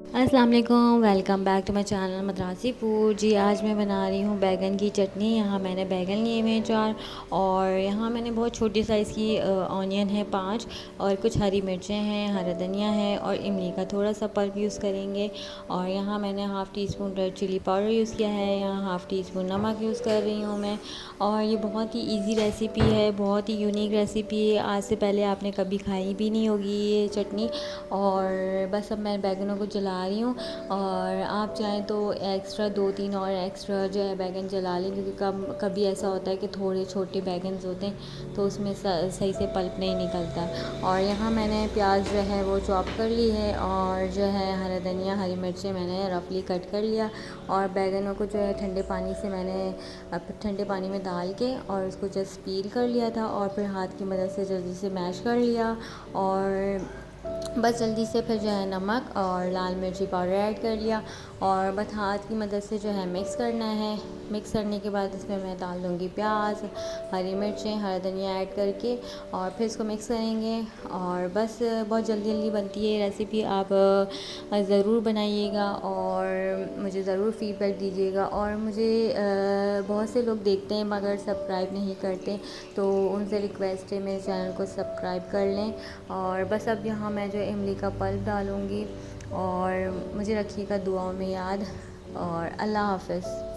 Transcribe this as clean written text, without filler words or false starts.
अस्सलाम वालेकुम, welcome back to my channel Madrasi food. जी आज मैं बना रही हूँ बैगन की चटनी। यहाँ मैंने बैगन लिए हुए हैं 4 और यहाँ मैंने बहुत छोटी साइज़ की ऑनियन है 5 और कुछ हरी मिर्चें हैं, हरा धनिया है और इमली का थोड़ा सा पल्प यूज़ करेंगे। और यहाँ मैंने half teaspoon red chilli powder use किया है, यहाँ हाफ़ टी स्पून नमक यूज़ कर रही हूँ मैं। और ये बहुत ही ईज़ी रेसिपी है, बहुत ही यूनिक रेसिपी है। आज से पहले आपने कभी खाई भी नहीं होगी ये चटनी। और बस अब मैं बैगनों को जला रही हूँ और आप चाहें तो एक्स्ट्रा 2-3 और एक्स्ट्रा जो है बैगन जला लें, क्योंकि कभी ऐसा होता है कि थोड़े छोटे बैगन होते हैं तो उसमें सही से पल्प नहीं निकलता। और यहाँ मैंने प्याज जो है वो चॉप कर ली है और जो है हरा धनिया हरी मिर्चें मैंने रफली कट कर लिया। और बैगनों को जो है ठंडे पानी से मैंने ठंडे पानी में डाल के और उसको जस्ट पील कर लिया था और फिर हाथ की मदद से जल्दी से मैश कर लिया। और बस जल्दी से फिर जो है नमक और लाल मिर्ची पाउडर ऐड कर लिया और बस हाथ की मदद से जो है मिक्स करना है। मिक्स करने के बाद इसमें मैं डाल दूँगी प्याज, हरी मिर्चें, हरा धनिया ऐड करके और फिर इसको मिक्स करेंगे। और बस बहुत जल्दी जल्दी बनती है ये रेसिपी, आप ज़रूर बनाइएगा और मुझे ज़रूर फ़ीडबैक दीजिएगा। और मुझे बहुत से लोग देखते हैं मगर सब्सक्राइब नहीं करते, तो उनसे रिक्वेस्ट है मेरे चैनल को सब्सक्राइब कर लें। और बस अब यहाँ मैं जो इमली का पल्प डालूँगी और मुझे रखिएगा दुआओं में याद और अल्लाह हाफ़िज़।